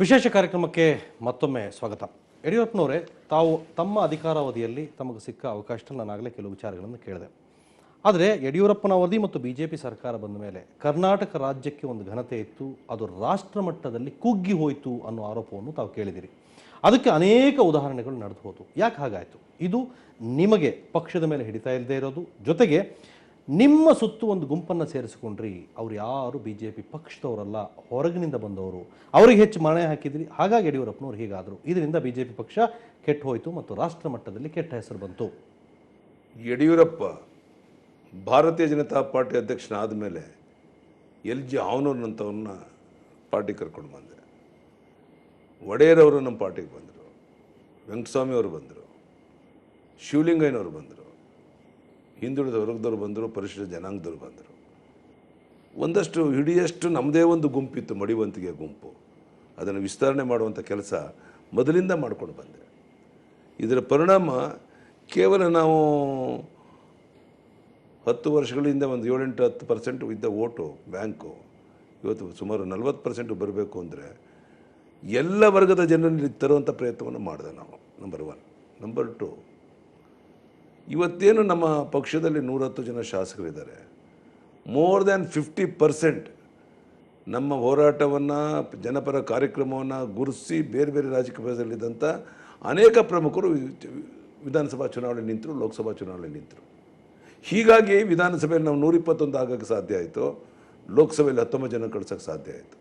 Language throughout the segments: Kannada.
ವಿಶೇಷ ಕಾರ್ಯಕ್ರಮಕ್ಕೆ ಮತ್ತೊಮ್ಮೆ ಸ್ವಾಗತ. ಯಡಿಯೂರಪ್ಪನವರೇ, ತಾವು ತಮ್ಮ ಅಧಿಕಾರಾವಧಿಯಲ್ಲಿ ತಮಗೆ ಸಿಕ್ಕ ಅವಕಾಶದಲ್ಲಿ ನಾನಾಗಲೇ ಕೆಲವು ವಿಚಾರಗಳನ್ನು ಕೇಳಿದೆ. ಆದರೆ ಯಡಿಯೂರಪ್ಪನ ಅವಧಿ ಮತ್ತು BJP ಸರ್ಕಾರ ಬಂದ ಮೇಲೆ ಕರ್ನಾಟಕ ರಾಜ್ಯಕ್ಕೆ ಒಂದು ಘನತೆ ಇತ್ತು, ಅದು ರಾಷ್ಟ್ರ ಮಟ್ಟದಲ್ಲಿ ಕುಗ್ಗಿ ಹೋಯಿತು ಅನ್ನೋ ಆರೋಪವನ್ನು ತಾವು ಕೇಳಿದಿರಿ. ಅದಕ್ಕೆ ಅನೇಕ ಉದಾಹರಣೆಗಳು ನಡೆದು ಹೋತು. ಯಾಕೆ ಹಾಗಾಯಿತು? ಇದು ನಿಮಗೆ ಪಕ್ಷದ ಮೇಲೆ ಹಿಡಿತಾ ಇಲ್ಲದೆ ಇರೋದು, ಜೊತೆಗೆ ನಿಮ್ಮ ಸುತ್ತು ಒಂದು ಗುಂಪನ್ನು ಸೇರಿಸಿಕೊಂಡ್ರಿ. ಅವ್ರು ಯಾರು BJP ಪಕ್ಷದವರಲ್ಲ, ಹೊರಗಿನಿಂದ ಬಂದವರು. ಅವರಿಗೆ ಹೆಚ್ಚು ಮಣೆ ಹಾಕಿದ್ರಿ, ಹಾಗಾಗಿ ಯಡಿಯೂರಪ್ಪನವ್ರು ಹೀಗಾದರು. ಇದರಿಂದ BJP ಪಕ್ಷ ಕೆಟ್ಟು ಹೋಯಿತು ಮತ್ತು ರಾಷ್ಟ್ರ ಮಟ್ಟದಲ್ಲಿ ಕೆಟ್ಟ ಹೆಸರು ಬಂತು. ಯಡಿಯೂರಪ್ಪ ಭಾರತೀಯ ಜನತಾ ಪಾರ್ಟಿ ಅಧ್ಯಕ್ಷನಾದ ಮೇಲೆ LG ಅವನವ್ರನ್ನಂಥವ್ರನ್ನ ಪಾರ್ಟಿ ಕರ್ಕೊಂಡು ಬಂದೆ. ಒಡೆಯರವರು ನಮ್ಮ ಪಾರ್ಟಿಗೆ ಬಂದರು, ವೆಂಕಟಸ್ವಾಮಿ ಅವರು ಬಂದರು, ಶಿವಲಿಂಗಯ್ಯನವರು ಬಂದರು, ಹಿಂದುಳಿದ ವರ್ಗದವರು ಬಂದರು, ಪರಿಶಿಷ್ಟ ಜನಾಂಗದವರು ಬಂದರು. ಒಂದಷ್ಟು ಹಿಡಿಯಷ್ಟು ನಮ್ಮದೇ ಒಂದು ಗುಂಪಿತ್ತು, ಮಡಿವಂತಿಗೆ ಗುಂಪು. ಅದನ್ನು ವಿಸ್ತರಣೆ ಮಾಡುವಂಥ ಕೆಲಸ ಮೊದಲಿಂದ ಮಾಡ್ಕೊಂಡು ಬಂದೆ. ಇದರ ಪರಿಣಾಮ ಕೇವಲ ನಾವು 10 ವರ್ಷಗಳಿಂದ ಒಂದು 7-10% ಇದ್ದ ಓಟು ಬ್ಯಾಂಕು ಇವತ್ತು ಸುಮಾರು 40% ಬರಬೇಕು ಅಂದರೆ ಎಲ್ಲ ವರ್ಗದ ಜನರಲ್ಲಿ ತರುವಂಥ ಪ್ರಯತ್ನವನ್ನು ಮಾಡಿದೆ ನಾವು. ನಂಬರ್ 1. ನಂಬರ್ 2, ಇವತ್ತೇನು ನಮ್ಮ ಪಕ್ಷದಲ್ಲಿ 110 ಜನ ಶಾಸಕರಿದ್ದಾರೆ, ಮೋರ್ ದ್ಯಾನ್ 50% ನಮ್ಮ ಹೋರಾಟವನ್ನು, ಜನಪರ ಕಾರ್ಯಕ್ರಮವನ್ನು ಗುರುತಿಸಿ ಬೇರೆ ಬೇರೆ ರಾಜಕೀಯ ಪಕ್ಷದಲ್ಲಿದ್ದಂಥ ಅನೇಕ ಪ್ರಮುಖರು ವಿಧಾನಸಭಾ ಚುನಾವಣೆ ನಿಂತರು, ಲೋಕಸಭಾ ಚುನಾವಣೆ ನಿಂತರು. ಹೀಗಾಗಿ ವಿಧಾನಸಭೆಯಲ್ಲಿ ನಾವು 121 ಆಗೋಕ್ಕೆ ಸಾಧ್ಯ ಆಯಿತು, ಲೋಕಸಭೆಯಲ್ಲಿ 19 ಜನ ಕಳ್ಸೋಕ್ಕೆ ಸಾಧ್ಯ ಆಯಿತು.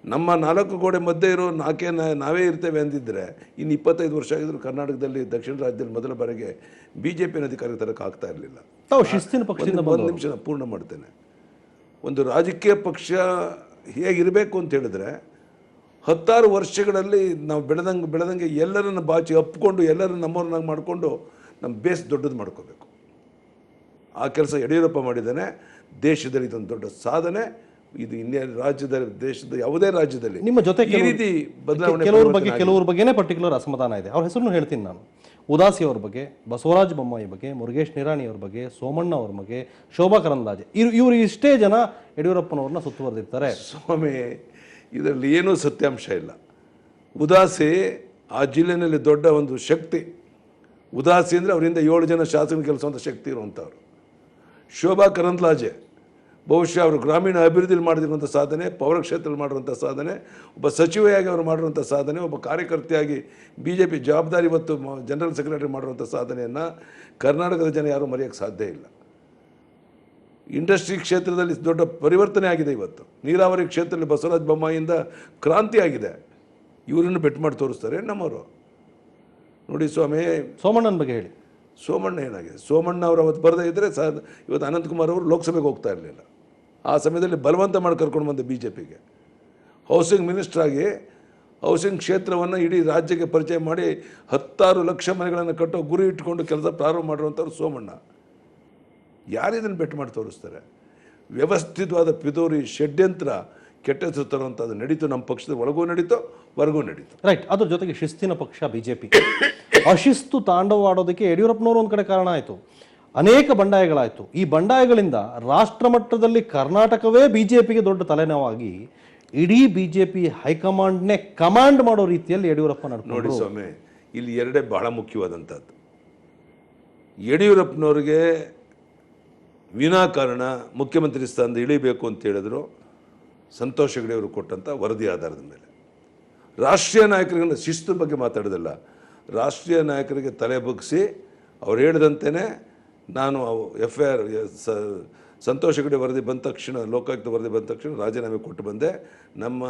ನಮ್ಮ 4 ಗೋಡೆ ಮಧ್ಯೆ ಇರೋ ನಾವೇ ಇರ್ತೇವೆ ಅಂದಿದ್ದರೆ ಇನ್ನು 25 ವರ್ಷ ಆಗಿದ್ರು ಕರ್ನಾಟಕದಲ್ಲಿ, ದಕ್ಷಿಣ ರಾಜ್ಯದಲ್ಲಿ ಮೊದಲ ಬಾರಿಗೆ BJPನ ಅಧಿಕಾರಕ್ಕೆ ತರಕ್ಕೆ ಆಗ್ತಾ ಇರಲಿಲ್ಲ. ತಾವು ಶಿಸ್ತಿನ ಪಕ್ಷದಿಂದ ಒಂದು ನಿಮಿಷ ಪೂರ್ಣ ಮಾಡ್ತೇನೆ. ಒಂದು ರಾಜಕೀಯ ಪಕ್ಷ ಹೇಗಿರಬೇಕು ಅಂತ ಹೇಳಿದ್ರೆ 10 ವರ್ಷಗಳಲ್ಲಿ ನಾವು ಬೆಳೆದಂಗೆ ಎಲ್ಲರನ್ನು ಬಾಚಿ ಅಪ್ಪಿಕೊಂಡು ಎಲ್ಲರನ್ನು ನಮ್ಮವ್ರನ್ನಾಗಿ ಮಾಡಿಕೊಂಡು ನಮ್ಮ ಬೇಸ್ ದೊಡ್ಡದು ಮಾಡ್ಕೋಬೇಕು. ಆ ಕೆಲಸ ಯಡಿಯೂರಪ್ಪ ಮಾಡಿದ್ದಾನೆ. ದೇಶದಲ್ಲಿ ಇದೊಂದು ದೊಡ್ಡ ಸಾಧನೆ. ಇದು ಇನ್ನೇನು ರಾಜ್ಯದಲ್ಲಿ, ದೇಶದ ಯಾವುದೇ ರಾಜ್ಯದಲ್ಲಿ ನಿಮ್ಮ ಜೊತೆ ಈ ರೀತಿ ಬದಲಾವಣೆ ಕೆಲವ್ರ ಬಗ್ಗೆನೇ ಪರ್ಟಿಕ್ಯುಲರ್ ಅಸಮಾಧಾನ ಇದೆ. ಅವ್ರ ಹೆಸರನ್ನು ಹೇಳ್ತೀನಿ ನಾನು. ಉದಾಸಿ ಅವ್ರ ಬಗ್ಗೆ, ಬಸವರಾಜ ಬೊಮ್ಮಾಯಿ ಬಗ್ಗೆ, ಮುರುಗೇಶ್ ನಿರಾಣಿ ಅವ್ರ ಬಗ್ಗೆ, ಸೋಮಣ್ಣ ಅವ್ರ ಬಗ್ಗೆ, ಶೋಭಾ ಕರಂದ್ಲಾಜೆ, ಇವರು ಇಷ್ಟೇ ಜನ ಯಡಿಯೂರಪ್ಪನವ್ರನ್ನ ಸುತ್ತುವರೆದಿರ್ತಾರೆ. ಸ್ವಾಮಿ, ಇದರಲ್ಲಿ ಏನೂ ಸತ್ಯಾಂಶ ಇಲ್ಲ. ಉದಾಸಿ ಆ ಜಿಲ್ಲೆಯಲ್ಲಿ ದೊಡ್ಡ ಒಂದು ಶಕ್ತಿ. ಉದಾಸಿ ಅಂದರೆ ಅವರಿಂದ 7 ಜನ ಶಾಸನ ಕೆಲಸವಂಥ ಶಕ್ತಿ ಇರುವಂಥವ್ರು. ಶೋಭಾ ಕರಂದ್ಲಾಜೆ ಬಹುಶಃ ಅವರು ಗ್ರಾಮೀಣ ಅಭಿವೃದ್ಧಿಯಲ್ಲಿ ಮಾಡಿರುವಂಥ ಸಾಧನೆ, ಪೌರ ಕ್ಷೇತ್ರದಲ್ಲಿ ಮಾಡಿರುವಂಥ ಸಾಧನೆ, ಒಬ್ಬ ಸಚಿವೆಯಾಗಿ ಅವರು ಮಾಡಿರುವಂಥ ಸಾಧನೆ, ಒಬ್ಬ ಕಾರ್ಯಕರ್ತೆಯಾಗಿ BJP ಜವಾಬ್ದಾರಿ ಇವತ್ತು ಜನರಲ್ ಸೆಕ್ರೆಟರಿ ಮಾಡಿರುವಂಥ ಸಾಧನೆಯನ್ನು ಕರ್ನಾಟಕದ ಜನ ಯಾರೂ ಮರೆಯೋಕ್ಕೆ ಸಾಧ್ಯ ಇಲ್ಲ. ಇಂಡಸ್ಟ್ರಿ ಕ್ಷೇತ್ರದಲ್ಲಿ ದೊಡ್ಡ ಪರಿವರ್ತನೆ ಆಗಿದೆ. ಇವತ್ತು ನೀರಾವರಿ ಕ್ಷೇತ್ರದಲ್ಲಿ ಬಸವರಾಜ ಬೊಮ್ಮಾಯಿಯಿಂದ ಕ್ರಾಂತಿ ಆಗಿದೆ. ಇವರನ್ನು ಬೆಟ್ಟು ಮಾಡಿ ತೋರಿಸ್ತಾರೆ ನಮ್ಮವರು. ನೋಡಿ ಸ್ವಾಮಿ, ಸೋಮಣ್ಣನ ಬಗ್ಗೆ ಹೇಳಿ. ಸೋಮಣ್ಣ ಏನಾಗಿದೆ? ಸೋಮಣ್ಣ ಅವರು ಅವತ್ತು ಬರದೇ ಇದ್ದರೆ ಇವತ್ತು ಅನಂತಕುಮಾರ್ ಅವರು ಲೋಕಸಭೆಗೆ ಹೋಗ್ತಾ ಇರಲಿಲ್ಲ. ಆ ಸಮಯದಲ್ಲಿ ಬಲವಂತ ಮಾಡಿ ಕರ್ಕೊಂಡು ಬಂದೆ BJPಗೆ. ಹೌಸಿಂಗ್ ಮಿನಿಸ್ಟ್ರಾಗಿ ಹೌಸಿಂಗ್ ಕ್ಷೇತ್ರವನ್ನು ಇಡೀ ರಾಜ್ಯಕ್ಕೆ ಪರಿಚಯ ಮಾಡಿ 16 ಲಕ್ಷ ಮನೆಗಳನ್ನು ಕಟ್ಟೋ ಗುರಿ ಇಟ್ಕೊಂಡು ಕೆಲಸ ಪ್ರಾರಂಭ ಮಾಡಿರುವಂಥವ್ರು ಸೋಮಣ್ಣ. ಯಾರಿದನ್ನು ಬೆಟ್ಟು ಮಾಡಿ ತೋರಿಸ್ತಾರೆ? ವ್ಯವಸ್ಥಿತವಾದ ಪಿತೂರಿ ಷಡ್ಯಂತ್ರ, ಕೆಟ್ಟ ಹೆಸರು ತರುವಂಥದ್ದು ನಡೀತು. ನಮ್ಮ ಪಕ್ಷದ ಒಳಗೂ ನಡೀತು, ಹೊರಗೂ ನಡೀತು. ರೈಟ್. ಅದ್ರ ಜೊತೆಗೆ ಶಿಸ್ತಿನ ಪಕ್ಷ BJP ಅಶಿಸ್ತು ತಾಂಡವಾಡೋದಕ್ಕೆ ಯಡಿಯೂರಪ್ಪನವರು ಒಂದು ಕಡೆ ಕಾರಣ ಆಯಿತು. ಅನೇಕ ಬಂಡಾಯಗಳಾಯಿತು. ಈ ಬಂಡಾಯಗಳಿಂದ ರಾಷ್ಟ್ರ ಮಟ್ಟದಲ್ಲಿ ಕರ್ನಾಟಕವೇ BJPಗೆ ದೊಡ್ಡ ತಲೆನೋವಾಗಿ ಇಡೀ BJP ಹೈಕಮಾಂಡ್ನೇ ಕಮಾಂಡ್ ಮಾಡೋ ರೀತಿಯಲ್ಲಿ ಯಡಿಯೂರಪ್ಪ ನಡ್ಕೊಂಡು. ನೋಡಿ ಸ್ವಾಮಿ, ಇಲ್ಲಿ ಎರಡೇ ಬಹಳ ಮುಖ್ಯವಾದಂಥದ್ದು. ಯಡಿಯೂರಪ್ಪನವ್ರಿಗೆ ವಿನಾಕಾರಣ ಮುಖ್ಯಮಂತ್ರಿ ಸ್ಥಾನದ ಇಳಿಬೇಕು ಅಂತ ಹೇಳಿದ್ರು ಸಂತೋಷ್ ಹೆಗಡೆ ಅವರು ಕೊಟ್ಟಂಥ ವರದಿ ಆಧಾರದ ಮೇಲೆ. ರಾಷ್ಟ್ರೀಯ ನಾಯಕರಿಗೆ ಶಿಸ್ತು ಬಗ್ಗೆ ಮಾತಾಡೋದಿಲ್ಲ, ರಾಷ್ಟ್ರೀಯ ನಾಯಕರಿಗೆ ತಲೆ ಬಗ್ಗಿಸಿ ಅವ್ರು ಹೇಳಿದಂತೆಯೇ ನಾನು FIR ಸಂತೋಷ್ ಹೆಗಡೆ ವರದಿ ಬಂದ ತಕ್ಷಣ, ಲೋಕಾಯುಕ್ತ ವರದಿ ಬಂದ ತಕ್ಷಣ ರಾಜೀನಾಮೆ ಕೊಟ್ಟು ಬಂದೆ. ನಮ್ಮ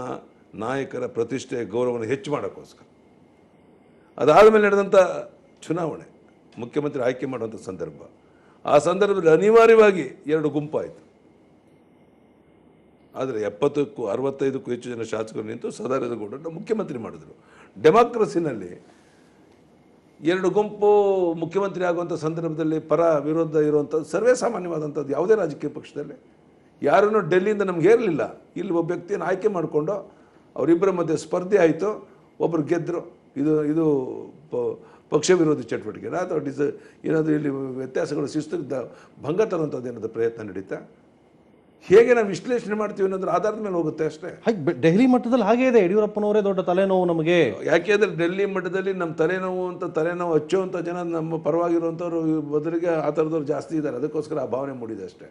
ನಾಯಕರ ಪ್ರತಿಷ್ಠೆ ಗೌರವವನ್ನು ಹೆಚ್ಚು ಮಾಡೋಕ್ಕೋಸ್ಕರ. ಅದಾದಮೇಲೆ ನಡೆದಂಥ ಚುನಾವಣೆ, ಮುಖ್ಯಮಂತ್ರಿ ಆಯ್ಕೆ ಮಾಡುವಂಥ ಸಂದರ್ಭ. ಆ ಸಂದರ್ಭದಲ್ಲಿ ಅನಿವಾರ್ಯವಾಗಿ 2 ಗುಂಪಾಯಿತು. ಆದರೆ 70ಕ್ಕೂ 65ಕ್ಕೂ ಹೆಚ್ಚು ಜನ ಶಾಸಕರು ನಿಂತು ಸದಾನಂದ ಗೌಡರನ್ನು ಮುಖ್ಯಮಂತ್ರಿ ಮಾಡಿದ್ರು. ಡೆಮಾಕ್ರಸಿನಲ್ಲಿ 2 ಗುಂಪು ಮುಖ್ಯಮಂತ್ರಿ ಆಗುವಂಥ ಸಂದರ್ಭದಲ್ಲಿ ಪರ ವಿರೋಧ ಇರುವಂಥದ್ದು ಸರ್ವೇ ಸಾಮಾನ್ಯವಾದಂಥದ್ದು. ಯಾವುದೇ ರಾಜಕೀಯ ಪಕ್ಷದಲ್ಲಿ ಯಾರನ್ನೂ ಡೆಲ್ಲಿಯಿಂದ ನಮ್ಗೆ ಹೇರಲಿಲ್ಲ. ಇಲ್ಲಿ ಒಬ್ಬ ವ್ಯಕ್ತಿಯನ್ನು ಆಯ್ಕೆ ಮಾಡಿಕೊಂಡು ಅವರಿಬ್ಬರ ಮಧ್ಯೆ ಸ್ಪರ್ಧೆ ಆಯಿತು, ಒಬ್ಬರು ಗೆದ್ದರು. ಇದು ಪಕ್ಷ ವಿರೋಧಿ ಚಟುವಟಿಕೆ ಅಥವಾ ಏನಾದರೂ ಇಲ್ಲಿ ವ್ಯತ್ಯಾಸಗಳು ಶಿಸ್ತು ಭಂಗ ತರುವಂಥದ್ದು ಏನಾದರೂ ಪ್ರಯತ್ನ ನಡೀತಾ? ಹೇಗೆ ನಾವು ವಿಶ್ಲೇಷಣೆ ಮಾಡ್ತೀವಿ ಅನ್ನೋದ್ರ ಆಧಾರದ ಮೇಲೆ ಹೋಗುತ್ತೆ ಅಷ್ಟೇ. ಹಾಗೆ ದೆಹಲಿ ಮಟ್ಟದಲ್ಲಿ ಹಾಗೆ ಇದೆ, ಯಡಿಯೂರಪ್ಪನವರೇ ದೊಡ್ಡ ತಲೆನೋವು ನಮಗೆ. ಯಾಕೆಂದರೆ ಡೆಲ್ಲಿ ಮಟ್ಟದಲ್ಲಿ ನಮ್ಮ ತಲೆನೋವು ಹಚ್ಚುವಂಥ ಜನ ನಮ್ಮ ಪರವಾಗಿರುವಂಥವ್ರು ಬದಲಿಗೆ ಆ ಥರದವ್ರು ಜಾಸ್ತಿ ಇದ್ದಾರೆ. ಅದಕ್ಕೋಸ್ಕರ ಆ ಭಾವನೆ ಮೂಡಿದೆ ಅಷ್ಟೇ.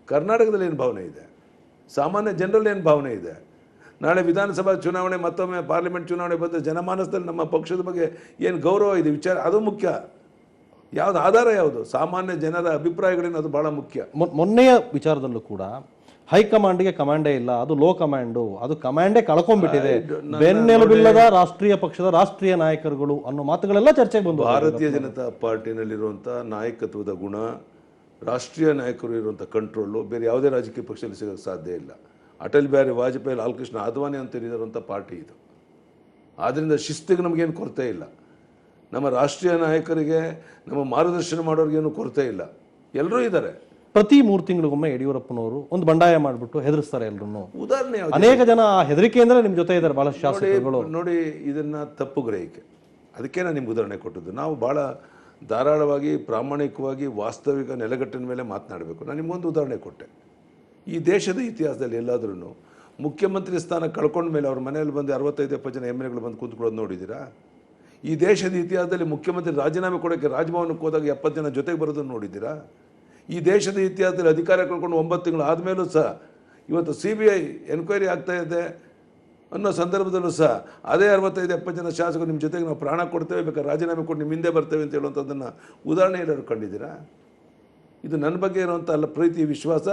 ಕರ್ನಾಟಕದಲ್ಲಿ ಏನು ಭಾವನೆ ಇದೆ, ಸಾಮಾನ್ಯ ಜನರಲ್ಲಿ ಏನು ಭಾವನೆ ಇದೆ, ನಾಳೆ ವಿಧಾನಸಭಾ ಚುನಾವಣೆ ಮತ್ತೊಮ್ಮೆ ಪಾರ್ಲಿಮೆಂಟ್ ಚುನಾವಣೆ ಬಂದರೆ ಜನಮಾನಸದಲ್ಲಿ ನಮ್ಮ ಪಕ್ಷದ ಬಗ್ಗೆ ಏನು ಗೌರವ ಇದೆ ವಿಚಾರ, ಅದು ಮುಖ್ಯ. ಯಾವುದು ಆಧಾರ ಯಾವುದು, ಸಾಮಾನ್ಯ ಜನರ ಅಭಿಪ್ರಾಯಗಳೇನು, ಅದು ಭಾಳ ಮುಖ್ಯ. ಮೊನ್ನೆಯ ವಿಚಾರದಲ್ಲೂ ಕೂಡ ಹೈಕಮಾಂಡ್ಗೆ ಕಮಾಂಡೇ ಇಲ್ಲ, ಅದು ಲೋ ಕಮಾಂಡು, ಅದು ಕಮಾಂಡೇ ಕಳ್ಕೊಂಡ್ಬಿಟ್ಟಿದೆ, ಬೆನ್ನೆಲುಬಿಲ್ಲದ ರಾಷ್ಟ್ರೀಯ ಪಕ್ಷದ ರಾಷ್ಟ್ರೀಯ ನಾಯಕರುಗಳು ಅನ್ನೋ ಮಾತುಗಳೆಲ್ಲ ಚರ್ಚೆಗೆ ಬಂದು. ಭಾರತೀಯ ಜನತಾ ಪಾರ್ಟಿನಲ್ಲಿರುವಂಥ ನಾಯಕತ್ವದ ಗುಣ, ರಾಷ್ಟ್ರೀಯ ನಾಯಕರು ಇರುವಂಥ ಕಂಟ್ರೋಲು ಬೇರೆ ಯಾವುದೇ ರಾಜಕೀಯ ಪಕ್ಷದಲ್ಲಿ ಸಿಗೋಕ್ಕೆ ಸಾಧ್ಯ ಇಲ್ಲ. ಅಟಲ್ ಬಿಹಾರಿ ವಾಜಪೇಯಿ, ಲಾಲ್ ಕೃಷ್ಣ ಅದ್ವಾನಿ ಅಂತ ಇರುವಂಥ ಪಾರ್ಟಿ ಇದು. ಆದ್ದರಿಂದ ಶಿಸ್ತಿಗೆ ನಮಗೇನು ಕೊರತೆ ಇಲ್ಲ, ನಮ್ಮ ರಾಷ್ಟ್ರೀಯ ನಾಯಕರಿಗೆ ನಮ್ಮ ಮಾರ್ಗದರ್ಶನ ಮಾಡೋರಿಗೇನು ಕೊರತೆ ಇಲ್ಲ, ಎಲ್ಲರೂ ಇದ್ದಾರೆ. ಪ್ರತಿ 3 ತಿಂಗಳಿಗೊಮ್ಮೆ ಯಡಿಯೂರಪ್ಪನವರು ಒಂದು ಬಂಡಾಯ ಮಾಡಿಬಿಟ್ಟು ಹೆದರಿಸ್ತಾರೆ ಎಲ್ಲರನ್ನು. ಉದಾಹರಣೆ ಅನೇಕ ಜನ ಹೆದರಿಕೆಯಿಂದಲೇ ನಿಮ್ಮ ಜೊತೆ ಇದ್ದಾರೆ ಬಹಳಷ್ಟು ಶಾಸಕರುಗಳು. ನೋಡಿ, ಇದನ್ನ ತಪ್ಪು ಗ್ರಹಿಕೆ, ಅದಕ್ಕೆ ನಾನು ನಿಮ್ಗೆ ಉದಾಹರಣೆ ಕೊಟ್ಟದ್ದು. ನಾವು ಭಾಳ ಧಾರಾಳವಾಗಿ, ಪ್ರಾಮಾಣಿಕವಾಗಿ, ವಾಸ್ತವಿಕ ನೆಲೆಗಟ್ಟಿನ ಮೇಲೆ ಮಾತನಾಡಬೇಕು. ನಾನು ನಿಮ್ಗೊಂದು ಉದಾಹರಣೆ ಕೊಟ್ಟೆ. ಈ ದೇಶದ ಇತಿಹಾಸದಲ್ಲಿ ಎಲ್ಲಾದ್ರೂ ಮುಖ್ಯಮಂತ್ರಿ ಸ್ಥಾನ ಕಳ್ಕೊಂಡ ಮೇಲೆ ಅವ್ರ ಮನೆಯಲ್ಲಿ ಬಂದು 65-70 ಜನ ಎಮ್ ಎಲ್ ಎಗಳು ಬಂದು ಕೂತ್ಕೊಳ್ಳೋದು ನೋಡಿದ್ದೀರಾ? ಈ ದೇಶದ ಇತಿಹಾಸದಲ್ಲಿ ಮುಖ್ಯಮಂತ್ರಿ ರಾಜೀನಾಮೆ ಕೊಡೋಕ್ಕೆ ರಾಜಭವನಕ್ಕೆ ಹೋದಾಗ 70 ಜನ ಜೊತೆಗೆ ಬರೋದನ್ನು ನೋಡಿದ್ದೀರಾ? ಈ ದೇಶದ ಇತಿಹಾಸದಲ್ಲಿ ಅಧಿಕಾರ ಕಳ್ಕೊಂಡು 9 ತಿಂಗಳು ಆದಮೇಲೂ ಸಹ ಇವತ್ತು CBI ಎನ್ಕ್ವೈರಿ ಆಗ್ತಾ ಇದೆ ಅನ್ನೋ ಸಂದರ್ಭದಲ್ಲೂ ಸಹ ಅದೇ 65-70 ಜನ ಶಾಸಕರು ನಿಮ್ಮ ಜೊತೆಗೆ ನಾವು ಪ್ರಾಣ ಕೊಡ್ತೇವೆ, ಬೇಕಾದ್ರೆ ರಾಜೀನಾಮೆ ಕೊಟ್ಟು ನಿಮ್ಮ ಹಿಂದೆ ಬರ್ತೇವೆ ಅಂತ ಹೇಳುವಂಥದ್ದನ್ನು ಉದಾಹರಣೆ ಎಲ್ಲರೂ ಕಂಡಿದ್ದೀರಾ? ಇದು ನನ್ನ ಬಗ್ಗೆ ಇರುವಂಥ ಅಲ್ಲ ಪ್ರೀತಿ, ವಿಶ್ವಾಸ.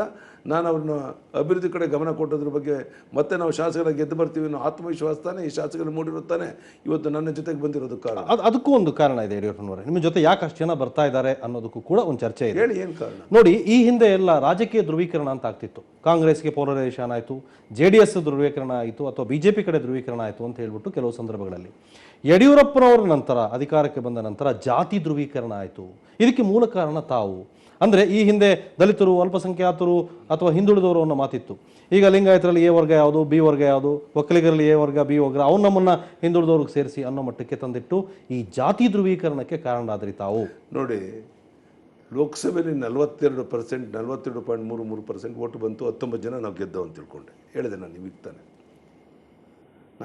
ನಾನು ಅವ್ರನ್ನ ಅಭಿವೃದ್ಧಿ ಕಡೆ ಗಮನ ಕೊಟ್ಟೋದ್ರ ಬಗ್ಗೆ ಮತ್ತೆ ನಾವು ಶಾಸಕರಾಗಿ ಗೆದ್ದು ಬರ್ತೀವಿ ಅನ್ನೋ ಆತ್ಮವಿಶ್ವಾಸ ತಾನೇ ಈ ಶಾಸಕರು ಮೂಡಿರುತ್ತಾನೆ ಇವತ್ತು ನನ್ನ ಜೊತೆಗೆ ಬಂದಿರೋದು ಕಾರಣ. ಅದಕ್ಕೂ ಒಂದು ಕಾರಣ ಇದೆ ಯಡಿಯೂರಪ್ಪನವರೇ, ನಿಮ್ಮ ಜೊತೆ ಯಾಕೆ ಅಷ್ಟು ಜನ ಬರ್ತಾ ಇದ್ದಾರೆ ಅನ್ನೋದಕ್ಕೂ ಕೂಡ ಒಂದು ಚರ್ಚೆ ಇದೆ. ಹೇಳಿ, ಏನು ಕಾರಣ? ನೋಡಿ, ಈ ಹಿಂದೆ ಎಲ್ಲ ರಾಜಕೀಯ ಧ್ರುವೀಕರಣ ಅಂತ ಆಗ್ತಿತ್ತು. ಕಾಂಗ್ರೆಸ್ಗೆ ಪೋಲರೈಸೇಷನ್ ಆಯಿತು, JDS ಧ್ರುವೀಕರಣ ಆಯಿತು, ಅಥವಾ BJP ಕಡೆ ಧ್ರುವೀಕರಣ ಆಯಿತು ಅಂತ ಹೇಳ್ಬಿಟ್ಟು ಕೆಲವು ಸಂದರ್ಭಗಳಲ್ಲಿ. ಯಡಿಯೂರಪ್ಪನವರ ನಂತರ ಅಧಿಕಾರಕ್ಕೆ ಬಂದ ನಂತರ ಜಾತಿ ಧ್ರುವೀಕರಣ ಆಯಿತು. ಇದಕ್ಕೆ ಮೂಲ ಕಾರಣ ತಾವು. ಅಂದರೆ ಈ ಹಿಂದೆ ದಲಿತರು, ಅಲ್ಪಸಂಖ್ಯಾತರು ಅಥವಾ ಹಿಂದುಳಿದವರು ಅನ್ನೋ ಮಾತಿತ್ತು. ಈಗ ಲಿಂಗಾಯತರಲ್ಲಿ A ವರ್ಗ ಯಾವುದು, B ವರ್ಗ ಯಾವುದು, ಒಕ್ಕಲಿಗರಲ್ಲಿ A ವರ್ಗ, B ವರ್ಗ, ಅವ್ನು ನಮ್ಮನ್ನು ಹಿಂದುಳಿದವ್ರಿಗೆ ಸೇರಿಸಿ ಅನ್ನೋ ಮಟ್ಟಕ್ಕೆ ತಂದಿಟ್ಟು ಈ ಜಾತಿ ಧ್ರುವೀಕರಣಕ್ಕೆ ಕಾರಣರಾದ್ರಿ ತಾವು. ನೋಡಿ, ಲೋಕಸಭೆಯಲ್ಲಿ 42%, 42.33% ಓಟು ಬಂತು. 19 ಜನ ನಾವು ಗೆದ್ದವು ಅಂತ ತಿಳ್ಕೊಂಡೆ. ಹೇಳಿದೆ ನಾನು ನಿಮಗೆ ತಾನೆ.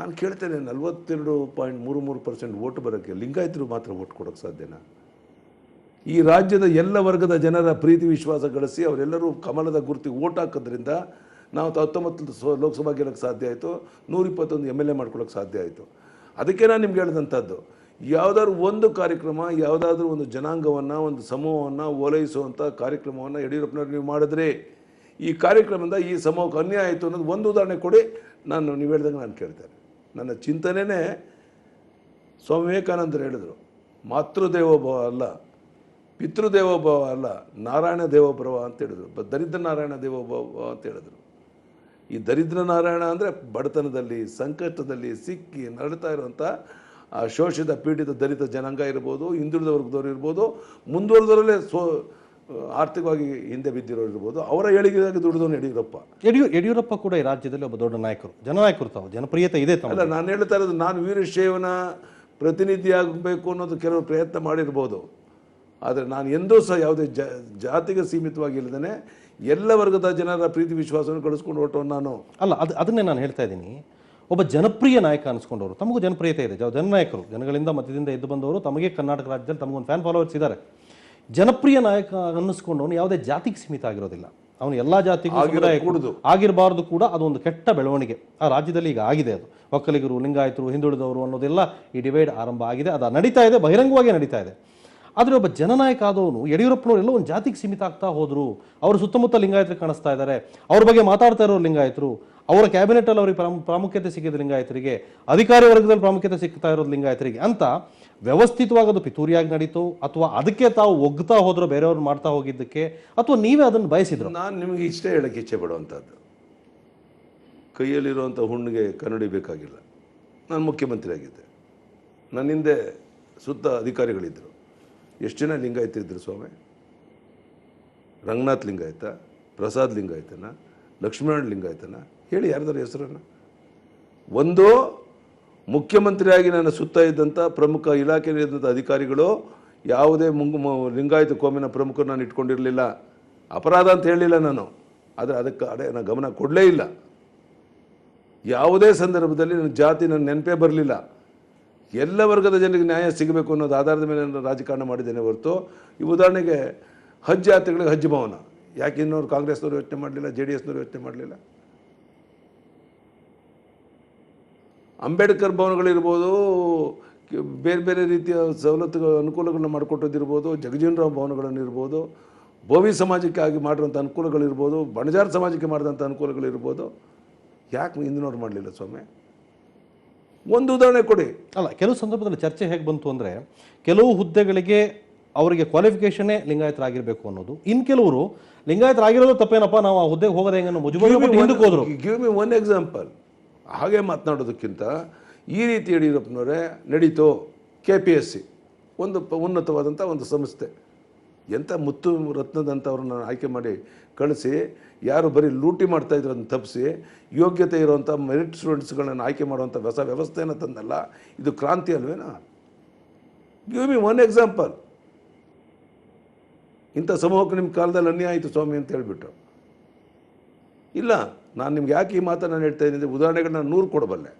ನಾನು ಕೇಳ್ತೇನೆ, 42.33% ಓಟು ಬರೋಕ್ಕೆ ಲಿಂಗಾಯತರು ಮಾತ್ರ ಓಟ್ ಕೊಡೋಕ್ಕೆ ಸಾಧ್ಯನಾ? ಈ ರಾಜ್ಯದ ಎಲ್ಲ ವರ್ಗದ ಜನರ ಪ್ರೀತಿ ವಿಶ್ವಾಸ ಗಳಿಸಿ ಅವರೆಲ್ಲರೂ ಕಮಲದ ಗುರುತಿಗೆ ಓಟ್ ಹಾಕೋದ್ರಿಂದ ನಾವು 19 ಲೋಕಸಭಾ ಗೆಲ್ಲಕ್ಕೆ ಸಾಧ್ಯ ಆಯಿತು, 121 MLA ಮಾಡ್ಕೊಳ್ಳೋಕೆ ಸಾಧ್ಯ ಆಯಿತು. ಅದಕ್ಕೆ ನಾನು ನಿಮ್ಗೆ ಹೇಳಿದಂಥದ್ದು, ಯಾವುದಾದ್ರು ಒಂದು ಕಾರ್ಯಕ್ರಮ, ಯಾವುದಾದ್ರೂ ಒಂದು ಜನಾಂಗವನ್ನು, ಒಂದು ಸಮೂಹವನ್ನು ಓಲೈಸುವಂಥ ಕಾರ್ಯಕ್ರಮವನ್ನು ಯಡಿಯೂರಪ್ಪನವ್ರು ನೀವು ಮಾಡಿದ್ರೆ ಈ ಕಾರ್ಯಕ್ರಮದಿಂದ ಈ ಸಮೂಹಕ್ಕೆ ಅನ್ಯಾಯ ಆಯಿತು ಅನ್ನೋದು ಒಂದು ಉದಾಹರಣೆ ಕೊಡಿ. ನೀವು ಹೇಳಿದಾಗ ನಾನು ಕೇಳ್ತೇನೆ. ನನ್ನ ಚಿಂತನೆಯೇ ಸ್ವಾಮಿ ವಿವೇಕಾನಂದರು ಹೇಳಿದರು, ಮಾತೃದೇವೋಭವ ಅಲ್ಲ, ಪಿತೃದೇವೋಭವ ಅಲ್ಲ, ನಾರಾಯಣ ದೇವೋಭವ ಅಂತ ಹೇಳಿದ್ರು. ದರಿದ್ರ ನಾರಾಯಣ ದೇವೋಭವ ಅಂತ ಹೇಳಿದ್ರು. ಈ ದರಿದ್ರ ನಾರಾಯಣ ಅಂದರೆ ಬಡತನದಲ್ಲಿ, ಸಂಕಷ್ಟದಲ್ಲಿ ಸಿಕ್ಕಿ ನರಳ್ತಾ ಇರುವಂಥ ಆ ಶೋಷಿತ, ಪೀಡಿತ, ದಲಿತ ಜನಾಂಗ ಇರ್ಬೋದು, ಹಿಂದುಳಿದ ವರ್ಗದವರು ಇರ್ಬೋದು, ಮುಂದುವರೆದವರಲ್ಲೇ ಆರ್ಥಿಕವಾಗಿ ಹಿಂದೆ ಬಿದ್ದಿರೋರು ಇರ್ಬೋದು, ಅವರ ಏಳಿಗೆಗಾಗಿ ದುಡಿದವನು ಯಡಿಯೂರಪ್ಪ. ಯಡಿಯೂರಪ್ಪ ಕೂಡ ಈ ರಾಜ್ಯದಲ್ಲಿ ಒಬ್ಬ ದೊಡ್ಡ ನಾಯಕರು, ಜನನಾಯಕರು, ತಾವು ಜನಪ್ರಿಯತೆ ಇದೆ. ಅಲ್ಲ, ನಾನು ಹೇಳ್ತಾ ಇರೋದು, ನಾನು ವೀರಶೈವನ ಪ್ರತಿನಿಧಿ ಆಗಬೇಕು ಅನ್ನೋದು ಕೆಲವರು ಪ್ರಯತ್ನ ಮಾಡಿರ್ಬೋದು. ಆದರೆ ನಾನು ಎಂದೂ ಸಹ ಯಾವುದೇ ಜಾತಿಗೆ ಸೀಮಿತವಾಗಿಲ್ಲದೇ ಎಲ್ಲ ವರ್ಗದ ಜನರ ಪ್ರೀತಿ ವಿಶ್ವಾಸವನ್ನು ಗಳಿಸ್ಕೊಂಡು ಹೊರಟವನು ನಾನು. ಅಲ್ಲ, ಅದನ್ನೇ ನಾನು ಹೇಳ್ತಾ ಇದ್ದೀನಿ. ಒಬ್ಬ ಜನಪ್ರಿಯ ನಾಯಕ ಅನಿಸ್ಕೊಂಡವರು, ತಮಗೂ ಜನಪ್ರಿಯತೆ ಇದೆ, ಜನನಾಯಕರು, ಜನಗಳಿಂದ ಮಧ್ಯದಿಂದ ಎದ್ದು ಬಂದವರು, ತಮಗೆ ಕರ್ನಾಟಕ ರಾಜ್ಯದಲ್ಲಿ ತಮಗೊಂದು ಫ್ಯಾನ್ ಫಾಲೋವರ್ಸ್ ಇದ್ದಾರೆ. ಜನಪ್ರಿಯ ನಾಯಕ ಅನ್ನಿಸ್ಕೊಂಡವನು ಯಾವುದೇ ಜಾತಿಗೆ ಸೀಮಿತ ಆಗಿರೋದಿಲ್ಲ. ಅವನು ಎಲ್ಲ ಜಾತಿಗೂ ಆಗಿರಬಾರ್ದು ಕೂಡ. ಅದೊಂದು ಕೆಟ್ಟ ಬೆಳವಣಿಗೆ ಆ ರಾಜ್ಯದಲ್ಲಿ ಈಗ ಆಗಿದೆ. ಅದು ಒಕ್ಕಲಿಗರು, ಲಿಂಗಾಯತರು, ಹಿಂದುಳಿದವರು ಅನ್ನೋದೆಲ್ಲ ಈ ಡಿವೈಡ್ ಆರಂಭ ಆಗಿದೆ. ಅದು ನಡೀತಾ ಇದೆ, ಬಹಿರಂಗವಾಗಿ ನಡೀತಾ ಇದೆ. ಆದರೆ ಒಬ್ಬ ಜನನಾಯಕ ಆದವನು ಯಡಿಯೂರಪ್ಪನವರು ಎಲ್ಲ ಒಂದು ಜಾತಿಗೆ ಸೀಮಿತ ಆಗ್ತಾ ಹೋದರು. ಅವರು ಸುತ್ತಮುತ್ತ ಲಿಂಗಾಯತರು ಕಾಣಿಸ್ತಾ ಇದ್ದಾರೆ, ಅವ್ರ ಬಗ್ಗೆ ಮಾತಾಡ್ತಾ ಇರೋರು ಲಿಂಗಾಯತರು, ಅವರ ಕ್ಯಾಬಿನೆಟಲ್ಲಿ ಅವ್ರಿಗೆ ಪ್ರಾಮುಖ್ಯತೆ ಸಿಕ್ಕಿದ ಲಿಂಗಾಯತರಿಗೆ, ಅಧಿಕಾರಿ ವರ್ಗದಲ್ಲಿ ಪ್ರಾಮುಖ್ಯತೆ ಸಿಗ್ತಾ ಇರೋದು ಲಿಂಗಾಯತರಿಗೆ ಅಂತ ವ್ಯವಸ್ಥಿತವಾಗಿ ಅದು ಪಿತೂರಿಯಾಗಿ ನಡೀತು, ಅಥವಾ ಅದಕ್ಕೆ ತಾವು ಒಗ್ತಾ ಹೋದ್ರು ಬೇರೆಯವ್ರು ಮಾಡ್ತಾ ಹೋಗಿದ್ದಕ್ಕೆ, ಅಥವಾ ನೀವೇ ಅದನ್ನು ಬಯಸಿದ್ರು? ನಾನು ನಿಮಗೆ ಇಷ್ಟೇ ಹೇಳಕ್ಕೆ ಇಚ್ಛೆ ಪಡುವಂಥದ್ದು, ಕೈಯಲ್ಲಿರುವಂಥ ಹುಣ್ಣಿಗೆ ಕನ್ನಡಿ ಬೇಕಾಗಿಲ್ಲ. ನಾನು ಮುಖ್ಯಮಂತ್ರಿ ಆಗಿದ್ದೆ, ನನ್ನ ಹಿಂದೆ ಸುತ್ತ ಅಧಿಕಾರಿಗಳಿದ್ದರು. ಎಷ್ಟು ಜನ ಲಿಂಗಾಯತರಿದ್ದರು ಸ್ವಾಮಿ? ರಂಗನಾಥ್ ಲಿಂಗಾಯತ, ಪ್ರಸಾದ್ ಲಿಂಗಾಯತನ, ಲಕ್ಷ್ಮೀನಾರಾಯಣ ಲಿಂಗಾಯತನ, ಹೇಳಿ ಯಾರ್ದಾರ ಹೆಸರನ್ನು. ಒಂದು ಮುಖ್ಯಮಂತ್ರಿಯಾಗಿ ನನ್ನ ಸುತ್ತ ಇದ್ದಂಥ ಪ್ರಮುಖ ಇಲಾಖೆಯಲ್ಲಿದ್ದಂಥ ಅಧಿಕಾರಿಗಳು ಯಾವುದೇ ಲಿಂಗಾಯತ ಕೋಮಿನ ಪ್ರಮುಖರು ನಾನು ಇಟ್ಕೊಂಡಿರಲಿಲ್ಲ. ಅಪರಾಧ ಅಂತ ಹೇಳಲಿಲ್ಲ ನಾನು. ಆದರೆ ಅದಕ್ಕೆ ನಾನು ಗಮನ ಕೊಡಲೇ ಇಲ್ಲ. ಯಾವುದೇ ಸಂದರ್ಭದಲ್ಲಿ ನನ್ನ ಜಾತಿ ನನ್ನ ನೆನಪೇ ಬರಲಿಲ್ಲ. ಎಲ್ಲ ವರ್ಗದ ಜನರಿಗೆ ನ್ಯಾಯ ಸಿಗಬೇಕು ಅನ್ನೋದು ಆಧಾರದ ಮೇಲೆ ನಾನು ರಾಜಕಾರಣ ಮಾಡಿದ್ದೇನೆ ಹೊರತು, ಈ ಉದಾಹರಣೆಗೆ ಹಜ್ ಯಾತ್ರೆಗಳಿಗೆ ಹಜ್ ಭವನ ಯಾಕೆ ಇನ್ನೋರು ಕಾಂಗ್ರೆಸ್ನವ್ರು ಯೋಚನೆ ಮಾಡಲಿಲ್ಲ, JDSನವ್ರು ಯೋಚನೆ ಮಾಡಲಿಲ್ಲ? ಅಂಬೇಡ್ಕರ್ ಭವನಗಳಿರ್ಬೋದು, ಬೇರೆ ಬೇರೆ ರೀತಿಯ ಸವಲತ್ತುಗಳು ಅನುಕೂಲಗಳನ್ನ ಮಾಡಿಕೊಟ್ಟೋದಿರ್ಬೋದು, ಜಗಜೀವನ್ ರಾಮ್ ಭವನಗಳನ್ನಿರ್ಬೋದು, ಬೋವಿ ಸಮಾಜಕ್ಕೆ ಆಗಿ ಮಾಡಿರೋಂಥ ಅನುಕೂಲಗಳಿರ್ಬೋದು, ಬಣಜಾರ್ ಸಮಾಜಕ್ಕೆ ಮಾಡಿದಂಥ ಅನುಕೂಲಗಳಿರ್ಬೋದು, ಯಾಕೆ ಹಿಂದಿನವ್ರು ಮಾಡಲಿಲ್ಲ ಸ್ವಾಮಿ? ಒಂದು ಉದಾಹರಣೆ ಕೊಡಿ. ಅಲ್ಲ, ಕೆಲವು ಸಂದರ್ಭದಲ್ಲಿ ಚರ್ಚೆ ಹೇಗೆ ಬಂತು ಅಂದರೆ, ಕೆಲವು ಹುದ್ದೆಗಳಿಗೆ ಅವರಿಗೆ ಕ್ವಾಲಿಫಿಕೇಷನ್ನೇ ಲಿಂಗಾಯತರಾಗಿರಬೇಕು ಅನ್ನೋದು, ಇನ್ನು ಕೆಲವರು ಲಿಂಗಾಯತರಾಗಿರೋದು ತಪ್ಪೇನಪ್ಪ, ನಾವು ಆ ಹುದ್ದೆಗೆ ಹೋಗೋದೇ ಹೆಂಗೆ ಮುಜುಗರ ಹಿಂದಕ್ಕೆ ಹೋದರು. Give me one example. ಹಾಗೆ ಮಾತನಾಡೋದಕ್ಕಿಂತ ಈ ರೀತಿ ಯಡಿಯೂರಪ್ಪನವರೇ ನಡೀತು, KPSC ಒಂದು ಉನ್ನತವಾದಂಥ ಒಂದು ಸಂಸ್ಥೆ, ಎಂಥ ಮುತ್ತು ರತ್ನದಂಥವ್ರನ್ನ ಆಯ್ಕೆ ಮಾಡಿ ಕಳಿಸಿ, ಯಾರು ಬರೀ ಲೂಟಿ ಮಾಡ್ತಾಯಿದ್ರು ಅದನ್ನು ತಪ್ಪಿಸಿ ಯೋಗ್ಯತೆ ಇರುವಂಥ ಮೆರಿಟ್ ಸ್ಟೂಡೆಂಟ್ಸ್ಗಳನ್ನ ಆಯ್ಕೆ ಮಾಡುವಂಥ ಹೊಸ ವ್ಯವಸ್ಥೆಯನ್ನು ತಂದಲ್ಲ, ಇದು ಕ್ರಾಂತಿ ಅಲ್ವೇನಾ? Give me one example. ಇಂಥ ಸಮೂಹಕ್ಕೆ ನಿಮ್ಮ ಕಾಲದಲ್ಲಿ ಅನ್ಯಾಯ ಆಯಿತು ಸ್ವಾಮಿ ಅಂತ ಹೇಳಿಬಿಟ್ರು. ಇಲ್ಲ, ನಾನು ನಿಮ್ಗೆ ಯಾಕೆ ಈ ಮಾತನ್ನು ನಾನು ಹೇಳ್ತಾ ಇದ್ದೀನಿ, ಉದಾಹರಣೆಗಳನ್ನ 100 ಕೊಡಬಲ್ಲೆ.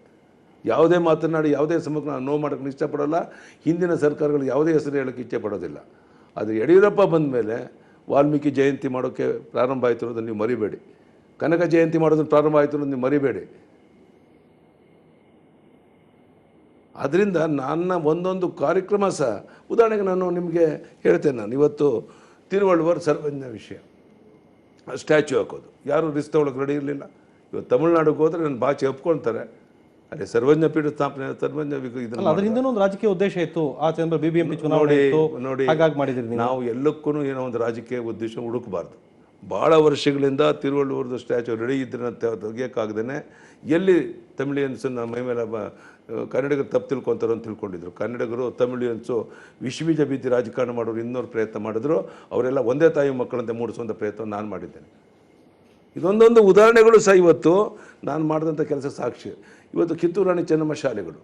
ಯಾವುದೇ ಮಾತನಾಡಿ ಯಾವುದೇ ಸಮೂಹಕ್ಕೆ ನಾನು ನೋವು ಮಾಡೋಕ್ಕೆ ಇಷ್ಟಪಡೋಲ್ಲ. ಹಿಂದಿನ ಸರ್ಕಾರಗಳು ಯಾವುದೇ ಹೆಸರು ಹೇಳೋಕ್ಕೆ ಇಚ್ಛೆ ಪಡೋದಿಲ್ಲ. ಆದರೆ ಯಡಿಯೂರಪ್ಪ ಬಂದ ಮೇಲೆ ವಾಲ್ಮೀಕಿ ಜಯಂತಿ ಮಾಡೋಕ್ಕೆ ಪ್ರಾರಂಭ ಆಯಿತು ಅನ್ನೋದನ್ನು ನೀವು ಮರಿಬೇಡಿ. ಕನಕ ಜಯಂತಿ ಮಾಡೋದನ್ನು ಪ್ರಾರಂಭ ಆಯಿತು ಅನ್ನೋದು ನೀವು ಮರಿಬೇಡಿ. ಅದರಿಂದ ನನ್ನ ಒಂದೊಂದು ಕಾರ್ಯಕ್ರಮ ಸಹ, ಉದಾಹರಣೆಗೆ ನಾನು ನಿಮಗೆ ಹೇಳ್ತೇನೆ, ನಾನು ಇವತ್ತು ತಿರುವಳ್ಳುವರ್ ಸರ್ವಜ್ಞ ವಿಷಯ ಸ್ಟ್ಯಾಚ್ಯೂ ಹಾಕೋದು, ಯಾರು ರಿಸ್ಕ್ ತೊಗೊಳಕ್ಕೆ ರೆಡಿ ಇರಲಿಲ್ಲ. ಇವತ್ತು ತಮಿಳ್ನಾಡಿಗೆ ಹೋದರೆ ನನ್ನ ಭಾಷೆ ಒಪ್ಕೊಳ್ತಾರೆ. ಅದೇ ಸರ್ವಜ್ಞ ಪೀಠ ಸ್ಥಾಪನೆ, ಸರ್ವಜ್ಞ ಅದರಿಂದ ಒಂದು ರಾಜಕೀಯ ಉದ್ದೇಶ ಇತ್ತು. ಆ ಚಂದ್ರ BBMP ಚುನಾವಣೆ ನೋಡಿ ಹಾಗಾಗಿ ಮಾಡಿದ್ರಿ. ನಾವು ಎಲ್ಲಕ್ಕೂ ಏನೋ ಒಂದು ರಾಜಕೀಯ ಉದ್ದೇಶ ಹುಡುಕಬಾರ್ದು. ಭಾಳ ವರ್ಷಗಳಿಂದ ತಿರುವಳ್ಳುವರ್ದು ಸ್ಟ್ಯಾಚ್ಯೂ ರೆಡಿ ಇದ್ರೆ ತೆಗಿಯೋಕ್ಕಾಗ್ದೇ ಎಲ್ಲಿ ತಮಿಳಿಯನ್ಸನ್ನು ಮೈ ಮೇಲೆ ಕನ್ನಡಿಗರು ತಪ್ಪು ತಿಳ್ಕೊತಾರೋ ಅಂತ ತಿಳ್ಕೊಂಡಿದ್ರು. ಕನ್ನಡಿಗರು ತಮಿಳಿಯನ್ಸು ವಿಶ್ವಬೀಜ ಬಿತ್ತಿ ರಾಜಕಾರಣ ಮಾಡೋರು ಇನ್ನೂರು ಪ್ರಯತ್ನ ಮಾಡಿದ್ರು. ಅವರೆಲ್ಲ ಒಂದೇ ತಾಯಿ ಮಕ್ಕಳಂತೆ ಮೂಡಿಸುವಂಥ ಪ್ರಯತ್ನ ನಾನು ಮಾಡಿದ್ದೇನೆ. ಇದೊಂದೊಂದು ಉದಾಹರಣೆಗಳು ಸಹ ಇವತ್ತು ನಾನು ಮಾಡಿದಂಥ ಕೆಲಸ ಸಾಕ್ಷಿ. ಇವತ್ತು ಕಿತ್ತೂರು ರಾಣಿ ಚೆನ್ನಮ್ಮ ಶಾಲೆಗಳು,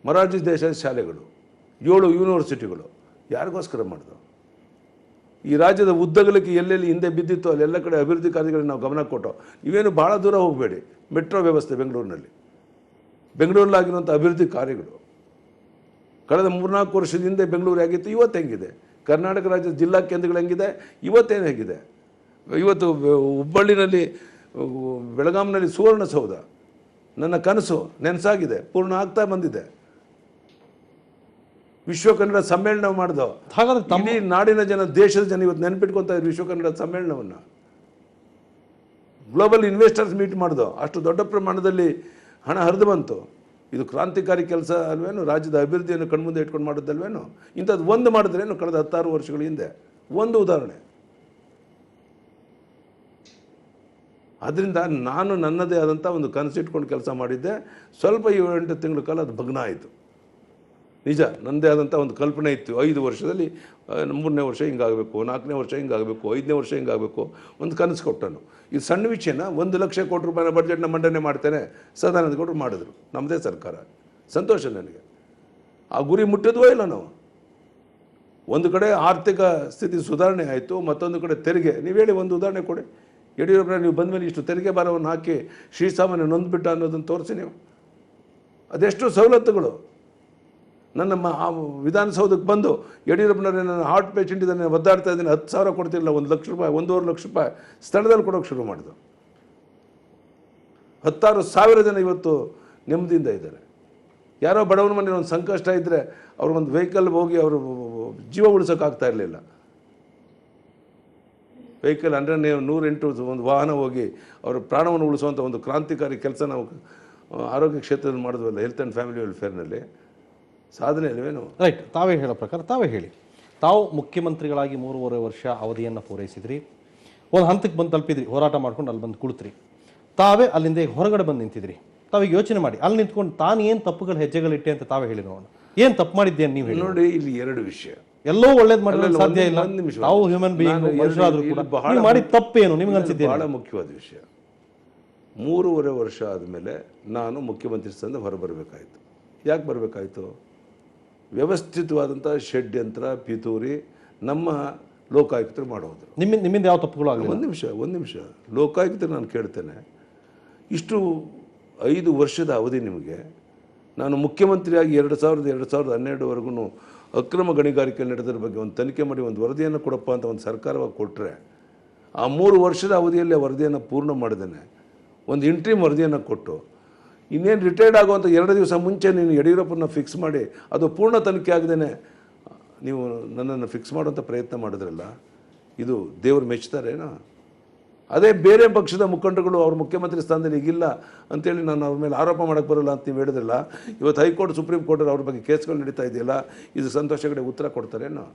ಮೊರಾರ್ಜಿ ದೇಸಾಯಿ ಶಾಲೆಗಳು, 7 ಯೂನಿವರ್ಸಿಟಿಗಳು ಯಾರಿಗೋಸ್ಕರ ಮಾಡಿದ್ರು? ಈ ರಾಜ್ಯದ ಉದ್ದಗಲಕ್ಕೆ ಎಲ್ಲೆಲ್ಲಿ ಹಿಂದೆ ಬಿದ್ದಿತ್ತು ಅಲ್ಲೆಲ್ಲ ಕಡೆ ಅಭಿವೃದ್ಧಿ ಕಾರ್ಯಗಳಿಗೆ ನಾವು ಗಮನ ಕೊಟ್ಟು. ನೀವೇನು ಭಾಳ ದೂರ ಹೋಗಬೇಡಿ. ಮೆಟ್ರೋ ವ್ಯವಸ್ಥೆ ಬೆಂಗಳೂರಲ್ಲಾಗಿರುವಂಥ ಅಭಿವೃದ್ಧಿ ಕಾರ್ಯಗಳು ಕಳೆದ 3-4 ವರ್ಷದ ಹಿಂದೆ ಬೆಂಗಳೂರು ಹೇಗಿತ್ತು, ಇವತ್ತು ಹೆಂಗಿದೆ? ಕರ್ನಾಟಕ ರಾಜ್ಯದ ಜಿಲ್ಲಾ ಕೇಂದ್ರಗಳು ಹೆಂಗಿದೆ, ಇವತ್ತೇನು ಹೇಗಿದೆ? ಇವತ್ತು ಹುಬ್ಬಳ್ಳಿನಲ್ಲಿ, ಬೆಳಗಾಂನಲ್ಲಿ ಸುವರ್ಣಸೌಧ ನನ್ನ ಕನಸು ನೆನಸಾಗಿದೆ, ಪೂರ್ಣ ಆಗ್ತಾ ಬಂದಿದೆ. ವಿಶ್ವ ಕನ್ನಡ ಸಮ್ಮೇಳನ ಮಾಡಿದೋ, ಹಾಗಾದ್ರೆ ಇಡೀ ನಾಡಿನ ಜನ, ದೇಶದ ಜನ ಇವತ್ತು ನೆನಪಿಟ್ಕೊತಾ ಇದ್ರು ವಿಶ್ವ ಕನ್ನಡ ಸಮ್ಮೇಳನವನ್ನು. ಗ್ಲೋಬಲ್ ಇನ್ವೆಸ್ಟರ್ಸ್ ಮೀಟ್ ಮಾಡಿದೋ, ಅಷ್ಟು ದೊಡ್ಡ ಪ್ರಮಾಣದಲ್ಲಿ ಹಣ ಹರಿದು ಬಂತು. ಇದು ಕ್ರಾಂತಿಕಾರಿ ಕೆಲಸ ಅಲ್ವೇನು? ರಾಜ್ಯದ ಅಭಿವೃದ್ಧಿಯನ್ನು ಕಣ್ಮುಂದೆ ಇಟ್ಕೊಂಡು ಮಾಡೋದಲ್ವೇನು? ಇಂಥದ್ದು ಒಂದು ಮಾಡಿದ್ರೇನು ಕಳೆದ 16 ವರ್ಷಗಳ ಹಿಂದೆ ಒಂದು ಉದಾಹರಣೆ. ಅದರಿಂದ ನಾನು ನನ್ನದೇ ಆದಂಥ ಒಂದು ಕನಸಿಟ್ಕೊಂಡು ಕೆಲಸ ಮಾಡಿದ್ದೆ. ಸ್ವಲ್ಪ 7-8 ತಿಂಗಳ ಕಾಲ ಅದು ಭಗ್ನ ಆಯಿತು. ನಿಜ, ನನ್ನದೇ ಆದಂಥ ಒಂದು ಕಲ್ಪನೆ ಇತ್ತು. 5 ವರ್ಷದಲ್ಲಿ 3ನೇ ವರ್ಷ ಹಿಂಗಾಗಬೇಕು, 4ನೇ ವರ್ಷ ಹಿಂಗಾಗಬೇಕು, 5ನೇ ವರ್ಷ ಹಿಂಗಾಗಬೇಕು, ಒಂದು ಕನಸು ಕೊಟ್ಟನು. ಇದು ಸಣ್ಣ ವಿಷಯನ, 1 ಲಕ್ಷ ಕೋಟಿ ರೂಪಾಯಿನ ಬಡ್ಜೆಟ್ನ ಮಂಡನೆ ಮಾಡ್ತೇನೆ ಸದಾನಂದ ಗೌಡರು ಮಾಡಿದ್ರು, ನಮ್ಮದೇ ಸರ್ಕಾರ. ಸಂತೋಷ ನನಗೆ. ಆ ಗುರಿ ಮುಟ್ಟಿದ್ವೋ ಇಲ್ಲ ನಾವು? ಒಂದು ಕಡೆ ಆರ್ಥಿಕ ಸ್ಥಿತಿ ಸುಧಾರಣೆ ಆಯಿತು, ಮತ್ತೊಂದು ಕಡೆ ತೆರಿಗೆ. ನೀವು ಹೇಳಿ, ಒಂದು ಉದಾಹರಣೆ ಕೊಡಿ. ಯಡಿಯೂರಪ್ಪ ನೀವು ಬಂದ ಮೇಲೆ ಇಷ್ಟು ತೆರಿಗೆ ಭಾರವನ್ನು ಹಾಕಿ ಶ್ರೀಸಾಮಾನ್ಯ ನೊಂದ್ಬಿಟ್ಟ ಅನ್ನೋದನ್ನು ತೋರಿಸಿ ನೀವು. ಅದೆಷ್ಟು ಸವಲತ್ತುಗಳು. ನನ್ನ ವಿಧಾನಸೌಧಕ್ಕೆ ಬಂದು ಯಡಿಯೂರಪ್ಪನವರೇ ನನ್ನ ಹಾರ್ಟ್ ಪೇಷಂಟ್ ಇದ್ದಾನೆ, ಒದ್ದಾಡ್ತಾ ಇದ್ದೀನಿ, 10,000 ಕೊಡ್ತಿಲ್ಲ, 1 ಲಕ್ಷ ರೂಪಾಯಿ, 1.5 ಲಕ್ಷ ರೂಪಾಯಿ ಸ್ಥಳದಲ್ಲಿ ಕೊಡೋಕ್ಕೆ ಶುರು ಮಾಡಿದ್ರು. 16,000 ಜನ ಇವತ್ತು ನೆಮ್ಮದಿಯಿಂದ ಇದ್ದಾರೆ. ಯಾರೋ ಬಡವನ ಮನೇಲಿ ಒಂದು ಸಂಕಷ್ಟ ಇದ್ದರೆ ಅವ್ರಿಗೊಂದು ವೆಹಿಕಲ್ ಹೋಗಿ ಅವರು ಜೀವ ಉಳಿಸೋಕ್ಕಾಗ್ತಾ ಇರಲಿಲ್ಲ. ವೆಹಿಕಲ್ 108 ಒಂದು ವಾಹನ ಹೋಗಿ ಅವರ ಪ್ರಾಣವನ್ನು ಉಳಿಸುವಂಥ ಒಂದು ಕ್ರಾಂತಿಕಾರಿ ಕೆಲಸ ನಾವು ಆರೋಗ್ಯ ಕ್ಷೇತ್ರದಲ್ಲಿ ಮಾಡಿದ್ವಲ್ಲ, ಹೆಲ್ತ್ ಆ್ಯಂಡ್ ಫ್ಯಾಮಿಲಿ ವೆಲ್ಫೇರ್ನಲ್ಲಿ. ಸಾಧನೆ ಅಲ್ವೇನು? ರೈಟ್. ತಾವೇ ಹೇಳೋ ಪ್ರಕಾರ ತಾವೇ ಹೇಳಿ. ತಾವು ಮುಖ್ಯಮಂತ್ರಿಗಳಾಗಿ 3.5 ವರ್ಷ ಅವಧಿಯನ್ನು ಪೂರೈಸಿದ್ರಿ. ಒಂದು ಹಂತಕ್ಕೆ ಬಂದು ತಲುಪಿದ್ರಿ, ಹೋರಾಟ ಮಾಡ್ಕೊಂಡು ಅಲ್ಲಿ ಬಂದು ಕುಳಿತ್ರಿ. ತಾವೇ ಅಲ್ಲಿಂದ ಹೊರಗಡೆ ಬಂದು ನಿಂತಿದ್ರಿ. ತಾವೀಗ ಯೋಚನೆ ಮಾಡಿ, ಅಲ್ಲಿ ನಿಂತ್ಕೊಂಡು ತಾನು ಏನು ತಪ್ಪುಗಳು ಹೆಜ್ಜೆಗಳಿಟ್ಟೆ ಅಂತ ತಾವೇ ಹೇಳಿ ನೋಡೋಣ. ಏನು ತಪ್ಪು ಮಾಡಿದ್ದೇನೆ ನೀವು ಹೇಳಿ ನೋಡಿ. ಇಲ್ಲಿ 2 ವಿಷಯ. ಎಲ್ಲೋ ಒಳ್ಳೇದು ಮಾಡಲು ಸಾಧ್ಯ ಇಲ್ಲ. ನಾವು ಹ್ಯೂಮನ್ ಬೀಯಿಂಗ್, ಮನುಷ್ಯರಾದ್ರೂ ಕೂಡ ನೀವು ಮಾಡಿದ ತಪ್ಪೇನು ನಿಮ್ಗೆ ಅನ್ಸಿದ್ದೆ? ಬಹಳ ಮುಖ್ಯವಾದ ವಿಷಯ. 3.5 ವರ್ಷ ಆದಮೇಲೆ ನಾನು ಮುಖ್ಯಮಂತ್ರಿ ಸ್ಥಾನದಿಂದ ಹೊರಬರಬೇಕಾಯಿತು. ಯಾಕೆ ಬರಬೇಕಾಯಿತು? ವ್ಯವಸ್ಥಿತವಾದಂಥ ಷಡ್ಯಂತ್ರ, ಪಿತೂರಿ, ನಮ್ಮ ಲೋಕಾಯುಕ್ತರು ಮಾಡೋದು. ನಿಮ್ಮಿಂದ ಯಾವ ತಪ್ಪುಗಳು ಆಗಲಿಲ್ಲ? ಒಂದು ನಿಮಿಷ ಲೋಕಾಯುಕ್ತರು ನಾನು ಕೇಳ್ತೇನೆ, ಇಷ್ಟು 5 ವರ್ಷದ ಅವಧಿ ನಿಮಗೆ, ನಾನು ಮುಖ್ಯಮಂತ್ರಿಯಾಗಿ 2012-2012 ಅಕ್ರಮ ಗಣಿಗಾರಿಕೆಯಲ್ಲಿ ನಡೆದ್ರ ಬಗ್ಗೆ ಒಂದು ತನಿಖೆ ಮಾಡಿ ಒಂದು ವರದಿಯನ್ನು ಕೊಡಪ್ಪ ಅಂತ ಒಂದು ಸರ್ಕಾರವಾಗಿ ಕೊಟ್ಟರೆ, ಆ 3 ವರ್ಷದ ಅವಧಿಯಲ್ಲಿ ಆ ವರದಿಯನ್ನು ಪೂರ್ಣ ಮಾಡಿದ್ದೇನೆ, ಒಂದು ಇಂಟ್ರೀಮ್ ವರದಿಯನ್ನು ಕೊಟ್ಟು ಇನ್ನೇನು ರಿಟೈರ್ಡ್ ಆಗುವಂಥ 2 ದಿವಸ ಮುಂಚೆ ನೀನು ಯಡಿಯೂರಪ್ಪನ ಫಿಕ್ಸ್ ಮಾಡಿ ಅದು ಪೂರ್ಣ ತನಿಖೆ ಆಗದೇನೆ ನೀವು ನನ್ನನ್ನು ಫಿಕ್ಸ್ ಮಾಡುವಂಥ ಪ್ರಯತ್ನ ಮಾಡಿದ್ರಲ್ಲ, ಇದು ದೇವರು ಮೆಚ್ತಾರೇನೋ? ಅದೇ ಬೇರೆ ಪಕ್ಷದ ಮುಖಂಡರುಗಳು ಅವ್ರ ಮುಖ್ಯಮಂತ್ರಿ ಸ್ಥಾನದಲ್ಲಿ ಈಗಿಲ್ಲ ಅಂತೇಳಿ ನಾನು ಅವ್ರ ಮೇಲೆ ಆರೋಪ ಮಾಡೋಕ್ಕೆ ಬರೋಲ್ಲ ಅಂತ ನೀವು ಹೇಳಿದ್ರಲ್ಲ, ಇವತ್ತು ಹೈಕೋರ್ಟ್ ಸುಪ್ರೀಂ ಕೋರ್ಟಲ್ಲಿ ಅವ್ರ ಬಗ್ಗೆ ಕೇಸ್ಗಳು ನಡೀತಾ ಇದೆಯಲ್ಲ, ಇದು ಸಂತೋಷ ಹೆಗಡೆ ಉತ್ತರ ಕೊಡ್ತಾರೇನೋ?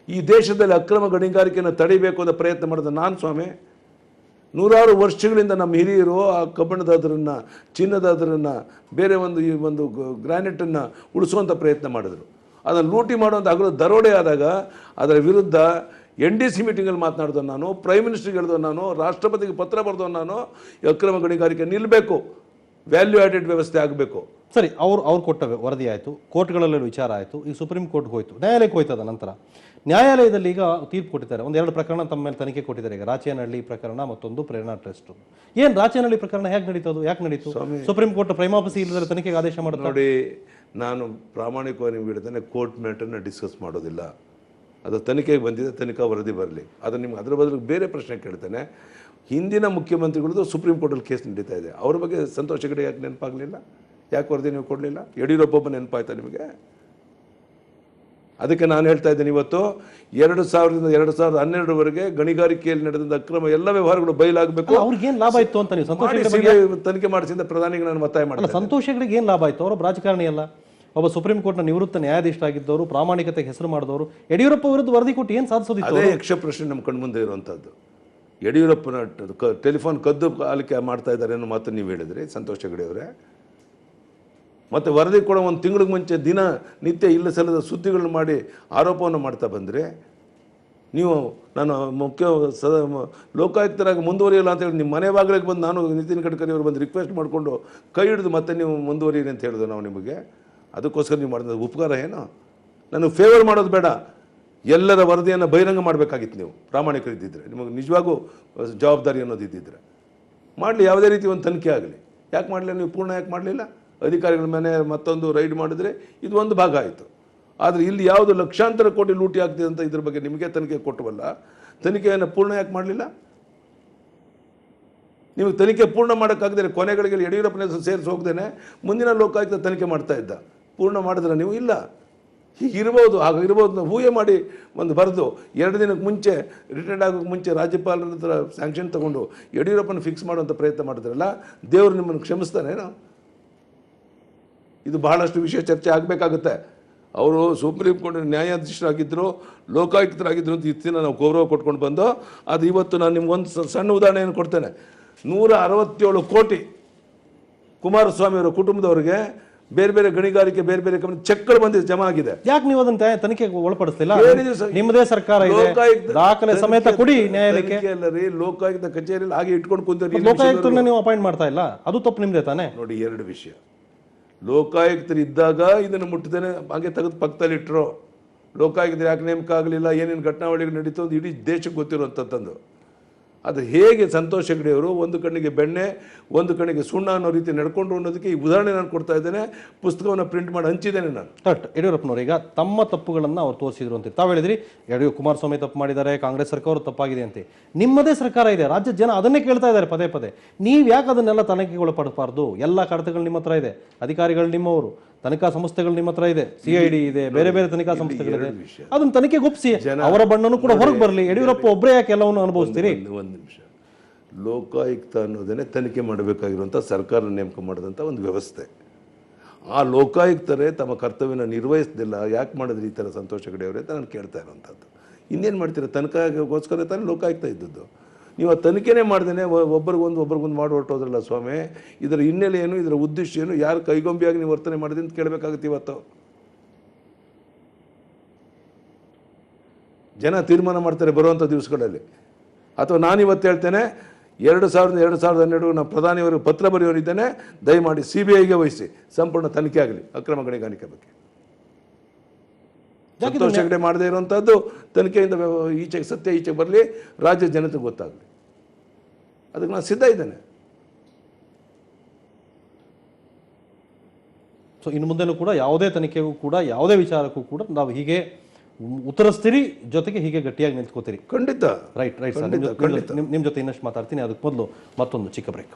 ಈ ದೇಶದಲ್ಲಿ ಅಕ್ರಮ ಗಣಿಗಾರಿಕೆಯನ್ನು ತಡಿಬೇಕು ಅಂತ ಪ್ರಯತ್ನ ಮಾಡಿದ ನಾನು ಸ್ವಾಮಿ, 100 ವರ್ಷಗಳಿಂದ ನಮ್ಮ ಹಿರಿಯರು ಆ ಕಬ್ಬಣದಾದ್ರನ್ನು, ಚಿನ್ನದಾದ್ರನ್ನು, ಬೇರೆ ಈ ಒಂದು ಗ್ರಾನೈಟನ್ನು ಉಳಿಸುವಂಥ ಪ್ರಯತ್ನ ಮಾಡಿದ್ರು. ಅದನ್ನು ಲೂಟಿ ಮಾಡುವಂಥ ಹಗಲು ದರೋಡೆ ಆದಾಗ ಅದರ ವಿರುದ್ಧ NDC ಮೀಟಿಂಗಲ್ಲಿ ಮಾತನಾಡಿದೋ ನಾನು, ಪ್ರೈಮ್ ಮಿನಿಸ್ಟರ್ಗೆ ಹೇಳಿದೋ ನಾನು, ರಾಷ್ಟ್ರಪತಿಗೆ ಪತ್ರ ಬರೆದೋ ನಾನು, ಈ ಅಕ್ರಮ ಗಣಿಗಾರಿಕೆ ನಿಲ್ಲಬೇಕು, ವ್ಯಾಲ್ಯೂ ಆ್ಯಡೆಡ್ ವ್ಯವಸ್ಥೆ ಆಗಬೇಕು. ಸರಿ, ಅವ್ರು ಕೊಟ್ಟ ವರದಿ ಆಯಿತು, ಕೋರ್ಟ್ಗಳಲ್ಲಿ ವಿಚಾರ ಆಯಿತು, ಈಗ ಸುಪ್ರೀಂ ಕೋರ್ಟ್ಗೆ ಹೋಯಿತು, ನ್ಯಾಯಾಲಯಕ್ಕೆ ಹೋಯ್ತದ ನಂತರ ನ್ಯಾಯಾಲಯದಲ್ಲಿ ಈಗ ತೀರ್ಪು ಕೊಟ್ಟಿದ್ದಾರೆ. 2 ಪ್ರಕರಣ ತಮ್ಮ ಮೇಲೆ ತನಿಖೆ ಕೊಟ್ಟಿದ್ದಾರೆ. ಈಗ ರಾಚೇನಹಳ್ಳಿ ಪ್ರಕರಣ, ಮತ್ತೊಂದು ಪ್ರೇರಣಾ ಟ್ರಸ್ಟ್. ಏನು ರಾಚೇನಹಳ್ಳಿ ಪ್ರಕರಣ ಹೇಗೆ ನಡೀತದು, ಯಾಕೆ ನಡೀತು? ಸುಪ್ರೀಂ ಕೋರ್ಟ್ ಪ್ರೈಮಾಪಸಿ ಇಲ್ಲದ್ರೆ ತನಿಖೆಗೆ ಆದೇಶ ಮಾಡುತ್ತೆ. ನೋಡಿ, ನಾನು ಪ್ರಾಮಾಣಿಕವಾಗಿ ನಿಮ್ಗೆ ಹೇಳ್ತೇನೆ, ಕೋರ್ಟ್ ಮ್ಯಾಟರ್ನ ಡಿಸ್ಕಸ್ ಮಾಡೋದಿಲ್ಲ. ಅದು ತನಿಖೆಗೆ ಬಂದಿದೆ, ತನಿಖಾ ವರದಿ ಬರಲಿ. ಅದು ನಿಮ್ಗೆ ಅದರ ಬದಲು ಬೇರೆ ಪ್ರಶ್ನೆ ಕೇಳ್ತೇನೆ. ಹಿಂದಿನ ಮುಖ್ಯಮಂತ್ರಿಗಳದ್ದು ಸುಪ್ರೀಂ ಕೋರ್ಟಲ್ಲಿ ಕೇಸ್ ನಡೀತಾ ಇದೆ, ಅವ್ರ ಬಗ್ಗೆ ಸಂತೋಷ್ ಹೆಗಡೆ ಯಾಕೆ ನೆನಪಾಗಲಿಲ್ಲ? ಯಾಕೆ ವರದಿ ನೀವು ಕೊಡಲಿಲ್ಲ? ಯಡಿಯೂರಪ್ಪ ಒಬ್ಬ ನೆನಪಾಯ್ತಾ ನಿಮಗೆ? ಅದಕ್ಕೆ ನಾನು ಹೇಳ್ತಾ ಇದ್ದೇನೆ, ಇವತ್ತು 2000ರಿಂದ 2012ವರೆಗೆ ಗಣಿಗಾರಿಕೆಯಲ್ಲಿ ನಡೆದ ಅಕ್ರಮ ಎಲ್ಲ ವ್ಯವಹಾರಗಳು ಬಯಲಾಗಬೇಕು. ಅವ್ರಿಗೇನು ಲಾಭ ಇತ್ತು ಅಂತ ನೀವು ಸಂತೋಷ್ ಹೆಗಡೆ ತನಿಖೆ ಮಾಡಿಸಿದ ಪ್ರಧಾನಿಗೆ ನಾನು ಒತ್ತಾಯ ಮಾಡ್ತೀನಿ. ಸಂತೋಷ್ ಹೆಗಡೆಗೆ ಏನು ಲಾಭ ಆಯಿತು? ಅವರ ರಾಜಕಾರಣಿ ಅಲ್ಲ, ಒಬ್ಬ ಸುಪ್ರೀಂ ಕೋರ್ಟ್ನ ನಿವೃತ್ತ ನ್ಯಾಯಾಧೀಶರಾಗಿದ್ದವರು, ಪ್ರಾಮಾಣಿಕತೆಗೆ ಹೆಸರು ಮಾಡಿದವರು. ಯಡಿಯೂರಪ್ಪ ವಿರುದ್ಧ ವರದಿ ಕೊಟ್ಟು ಏನು ಸಾಧಿಸೋದಿತ್ತು? ಅದೇ ಯಕ್ಷ ಪ್ರಶ್ನೆ ನಮ್ಮ ಕಣ್ಮುಂದೆ ಇರುವಂಥದ್ದು. ಯಡಿಯೂರಪ್ಪನ ಟೆಲಿಫೋನ್ ಕದ್ದು ಆಲಿಕೆ ಮಾಡ್ತಾ ಇದ್ದಾರೆ ಅನ್ನೋ ಮಾತು ನೀವು ಹೇಳಿದ್ರಿ ಸಂತೋಷ್ ಹೆಗಡೆ ಅವರೇ. ಮತ್ತು ವರದಿ ಕೊಡೋ 1 ತಿಂಗಳಿಗೆ ಮುಂಚೆ ದಿನ ನಿತ್ಯ ಇಲ್ಲ ಸಲ್ಲದ ಸುದ್ದಿಗಳನ್ನು ಮಾಡಿ ಆರೋಪವನ್ನು ಮಾಡ್ತಾ ಬಂದರೆ ನೀವು, ನಾನು ಲೋಕಾಯುಕ್ತರಾಗಿ ಮುಂದುವರಿಯಲ್ಲ ಅಂತ ಹೇಳಿ ನಿಮ್ಮ ಮನೆ ಬಾಗಿಲಿಗೆ ಬಂದು ನಾನು ನಿತಿನ್ ಗಡ್ಕರಿ ಅವರು ಬಂದು ರಿಕ್ವೆಸ್ಟ್ ಮಾಡಿಕೊಂಡು ಕೈ ಹಿಡಿದು ಮತ್ತೆ ನೀವು ಮುಂದುವರಿಯಿರಿ ಅಂತ ಹೇಳಿದ್ರು ನಾವು ನಿಮಗೆ. ಅದಕ್ಕೋಸ್ಕರ ನೀವು ಮಾಡಿದ ಉಪಕಾರ ಏನು? ನನಗೆ ಫೇವರ್ ಮಾಡೋದು ಬೇಡ, ಎಲ್ಲರ ವರದಿಯನ್ನು ಬಹಿರಂಗ ಮಾಡಬೇಕಾಗಿತ್ತು. ನೀವು ಪ್ರಾಮಾಣಿಕರಿದ್ದಿದ್ರೆ, ನಿಮಗೆ ನಿಜವಾಗೂ ಜವಾಬ್ದಾರಿ ಅನ್ನೋದು ಇದ್ದಿದ್ರೆ ಮಾಡಲಿ, ಯಾವುದೇ ರೀತಿ ಒಂದು ತನಿಖೆ ಆಗಲಿ. ಯಾಕೆ ಮಾಡಲಿಲ್ಲ ನೀವು? ಪೂರ್ಣ ಯಾಕೆ ಮಾಡಲಿಲ್ಲ? ಅಧಿಕಾರಿಗಳ ಮನೆ ಮತ್ತೊಂದು ರೈಡ್ ಮಾಡಿದರೆ ಇದು ಒಂದು ಭಾಗ ಆಯಿತು. ಆದರೆ ಇಲ್ಲಿ ಯಾವುದು ಲಕ್ಷಾಂತರ ಕೋಟಿ ಲೂಟಿ ಆಗ್ತಿದೆ ಅಂತ ಇದ್ರ ಬಗ್ಗೆ ನಿಮಗೆ ತನಿಖೆ ಕೊಟ್ಟವಲ್ಲ, ತನಿಖೆಯನ್ನು ಪೂರ್ಣ ಯಾಕೆ ಮಾಡಲಿಲ್ಲ? ನೀವು ತನಿಖೆ ಪೂರ್ಣ ಮಾಡೋಕ್ಕಾಗದೇ ಕೊನೆಗಳಿಗೆ ಯಡಿಯೂರಪ್ಪನ ಹೆಸರು ಸೇರಿಸಿ ಹೋಗ್ದೇನೆ ಮುಂದಿನ ಲೋಕಾಯುಕ್ತ ತನಿಖೆ ಮಾಡ್ತಾ ಇದ್ದ. ಪೂರ್ಣ ಮಾಡಿದ್ರೆ ನೀವು ಇಲ್ಲ, ಹೀಗಿರ್ಬೋದು ಹಾಗಿರ್ಬೋದು ಊಹೆ ಮಾಡಿ ಒಂದು ಬರೆದು 2 ದಿನಕ್ಕೆ ಮುಂಚೆ ರಿಟೈರ್ಡ್ ಆಗೋಕ್ಕೆ ಮುಂಚೆ ರಾಜ್ಯಪಾಲರ ಹತ್ರ ಸ್ಯಾಂಕ್ಷನ್ ತೊಗೊಂಡು ಯಡಿಯೂರಪ್ಪನ ಫಿಕ್ಸ್ ಮಾಡುವಂಥ ಪ್ರಯತ್ನ ಮಾಡಿದ್ರಲ್ಲ, ದೇವರು ನಿಮ್ಮನ್ನು ಕ್ಷಮಿಸ್ತಾನೇನೋ? ಇದು ಬಹಳಷ್ಟು ವಿಷಯ ಚರ್ಚೆ ಆಗಬೇಕಾಗುತ್ತೆ. ಅವರು ಸುಪ್ರೀಂ ಕೋರ್ಟ್ ನ್ಯಾಯಾಧೀಶರಾಗಿದ್ದರು, ಲೋಕಾಯುಕ್ತರಾಗಿದ್ದರು ಅಂತ ಇತ್ತಿನ ನಾವು ಗೌರವ ಕೊಟ್ಕೊಂಡು ಬಂದು, ಅದು ಇವತ್ತು ನಾನು ನಿಮ್ಗೊಂದು ಸಣ್ಣ ಉದಾಹರಣೆಯನ್ನು ಕೊಡ್ತೇನೆ. 167 ಕೋಟಿ ಕುಮಾರಸ್ವಾಮಿ ಅವರ ಕುಟುಂಬದವರಿಗೆ ಬೇರೆ ಬೇರೆ ಗಣಿಗಾರಿಕೆ ಬೇರೆ ಬೇರೆ ಕಂಪನಿ ಚೆಕ್ಗಳು ಬಂದಿದೆ, ಜಮಾ ಆಗಿದೆ. ಯಾಕೆ ನೀವು ಅದನ್ನ ತನಿಖೆಗೆ ಒಳಪಡಿಸ್ತಿಲ್ಲ? ನಿಮ್ಮದೇ ಸರ್ಕಾರ ಇದೆ, ದಾಖಲೆ ಸಮೇತ ಕೊಡಿ ನ್ಯಾಯಾಲಯಕ್ಕೆ. ಎಲ್ಲರಿ ಲೋಕಾಯುಕ್ತ ಕಚೇರಿಯಲ್ಲಿ ಹಾಗೆ ಇಟ್ಕೊಂಡು ಕುಂತ ಲೋಕಾಯುಕ್ತರನ್ನ ನೀವು ಅಪಾಯಿಂಟ್ ಮಾಡ್ತಾ ಇಲ್ಲ, ಅದು ತಪ್ಪು ನಿಮ್ದೇ ತಾನೆ? ನೋಡಿ, 2 ವಿಷಯ. ಲೋಕಾಯುಕ್ತರು ಇದ್ದಾಗ ಇದನ್ನು ಮುಟ್ಟದೇನೆ ಹಾಗೆ ತೆಗೆದು ಪಕ್ಕದಲ್ಲಿ ಇಟ್ಟರು. ಲೋಕಾಯುಕ್ತರು ಯಾಕೆ ನೇಮಕ ಆಗಲಿಲ್ಲ, ಏನೇನು ಘಟನಾವಳಿಗಳು ನಡೀತು ಅಂತ ಇಡೀ ದೇಶಕ್ಕೆ ಗೊತ್ತಿರುವಂಥದ್ದು. ಅದು ಹೇಗೆ ಸಂತೋಷ್ ಹೆಗಡೆಯವರು ಒಂದು ಕಣ್ಣಿಗೆ ಬೆಣ್ಣೆ ಒಂದು ಕಣ್ಣಿಗೆ ಸುಣ್ಣ ಅನ್ನೋ ರೀತಿ ನಡ್ಕೊಂಡ್ರು ಅನ್ನೋದಕ್ಕೆ ಈ ಉದಾಹರಣೆ ನಾನು ಕೊಡ್ತಾ ಇದ್ದೇನೆ. ಪುಸ್ತಕವನ್ನು ಪ್ರಿಂಟ್ ಮಾಡಿ ಹಂಚಿದ್ದೇನೆ ನಾನು. ಕರೆಕ್ಟ್. ಯಡಿಯೂರಪ್ಪನವರು ಈಗ ತಮ್ಮ ತಪ್ಪುಗಳನ್ನು ಅವ್ರು ತೋರಿಸಿದ್ರು ಅಂತ ತಾವು ಹೇಳಿದ್ರಿ. ಕುಮಾರಸ್ವಾಮಿ ತಪ್ಪು ಮಾಡಿದ್ದಾರೆ, ಕಾಂಗ್ರೆಸ್ ಸರ್ಕಾರ ತಪ್ಪಾಗಿದೆ ಅಂತ. ನಿಮ್ಮದೇ ಸರ್ಕಾರ ಇದೆ, ರಾಜ್ಯದ ಜನ ಅದನ್ನೇ ಕೇಳ್ತಾ ಇದ್ದಾರೆ ಪದೇ ಪದೇ. ನೀವು ಯಾಕೆ ಅದನ್ನೆಲ್ಲ ತನಿಖೆಗೆ ಒಳಪಡಬಾರ್ದು? ಎಲ್ಲ ಕಡತಗಳು ನಿಮ್ಮ ಹತ್ರ ಇದೆ, ಅಧಿಕಾರಿಗಳು ನಿಮ್ಮವರು, ತನಿಖಾ ಸಂಸ್ಥೆಗಳು ನಿಮ್ಮ ಹತ್ರ ಇದೆ, CID ಇದೆ, ಬೇರೆ ಬೇರೆ ತನಿಖಾ ಸಂಸ್ಥೆಗಳಿದೆ. ಅದನ್ನ ತನಿಖೆಗೆ ಒಪ್ಪಿಸಿ, ಅವರ ಬಣ್ಣನೂ ಕೂಡ ಹೊರಗೆ ಬರಲಿ. ಯಡಿಯೂರಪ್ಪ ಒಬ್ಬರೇ ಯಾಕೆ ಎಲ್ಲವನ್ನು ಅನುಭವಿಸ್ತೀರಿ? ಒಂದು ನಿಮಿಷ. ಲೋಕಾಯುಕ್ತ ಅನ್ನೋದನ್ನೇ ತನಿಖೆ ಮಾಡಬೇಕಾಗಿರುವಂಥ ಸರ್ಕಾರ ನೇಮಕ ಮಾಡಿದಂಥ ಒಂದು ವ್ಯವಸ್ಥೆ. ಆ ಲೋಕಾಯುಕ್ತರೇ ತಮ್ಮ ಕರ್ತವ್ಯನ ನಿರ್ವಹಿಸಲಿಲ್ಲ. ಯಾಕೆ ಮಾಡಿದ್ರಿ ಈ ಥರ ಸಂತೋಷ್ ಹೆಗಡೆ ಅವರೇ ಅಂತ ನಾನು ಕೇಳ್ತಾ ಇರೋವಂಥದ್ದು. ಇನ್ನೇನು ಮಾಡ್ತೀರಾ? ತನಿಖೆಗೋಸ್ಕರ ತಾನೇ ಲೋಕಾಯುಕ್ತ ಇದ್ದದ್ದು. ನೀವು ಆ ತನಿಖೆನೇ ಮಾಡ್ದೇನೆ ಒಬ್ರಿಗೊಂದು ಮಾಡಿ ಹೊರಟೋದ್ರಲ್ಲ ಸ್ವಾಮಿ. ಇದರ ಹಿನ್ನೆಲೆ ಏನು, ಇದರ ಉದ್ದೇಶ ಏನು, ಯಾರು ಕೈಗೊಂಬಿಯಾಗಿ ನೀವು ವರ್ತನೆ ಮಾಡಿದೆ ಅಂತ ಕೇಳಬೇಕಾಗುತ್ತೆ. ಇವತ್ತು ಜನ ತೀರ್ಮಾನ ಮಾಡ್ತಾರೆ ಬರುವಂಥ ದಿವಸಗಳಲ್ಲಿ. ಅಥವಾ ನಾನಿವತ್ತು ಹೇಳ್ತೇನೆ, 2000-2012 ನಾನು ಪ್ರಧಾನಿಯವರಿಗೆ ಪತ್ರ ಬರೆಯೋರಿದ್ದೇನೆ, ದಯಮಾಡಿ CBIಗೆ ವಹಿಸಿ ಸಂಪೂರ್ಣ ತನಿಖೆ ಆಗಲಿ ಅಕ್ರಮ ಗಣಿಗಾರಿಕೆ ಬಗ್ಗೆ. ಸಂತೋಷ್ ಹೆಗ್ಡೆ ಮಾಡದೇ ಇರುವಂಥದ್ದು ತನಿಖೆಯಿಂದ ಈಚೆಗೆ ಸತ್ಯ ಈಚೆಗೆ ಬರಲಿ, ರಾಜ್ಯದ ಜನತೆಗೆ ಗೊತ್ತಾಗಲಿ, ಅದಕ್ಕೆ ನಾನು ಸಿದ್ಧ ಇದ್ದೇನೆ. ಸೊ ಇನ್ನು ಮುಂದೆನೂ ಕೂಡ ಯಾವುದೇ ತನಿಖೆಗೂ ಕೂಡ ಯಾವುದೇ ವಿಚಾರಕ್ಕೂ ಕೂಡ ನಾವು ಹೀಗೆ ಉತ್ತರಿಸ್ತೀರಿ, ಜೊತೆಗೆ ಹೀಗೆ ಗಟ್ಟಿಯಾಗಿ ನಿಂತ್ಕೋತೀರಿ. ಖಂಡಿತ. ರೈಟ್ ಸರ್, ನಿಮ್ಮ ಜೊತೆ ಇನ್ನಷ್ಟು ಮಾತಾಡ್ತೀನಿ. ಅದಕ್ಕೆ ಮೊದಲು ಮತ್ತೊಂದು ಚಿಕ್ಕ ಬ್ರೇಕ್.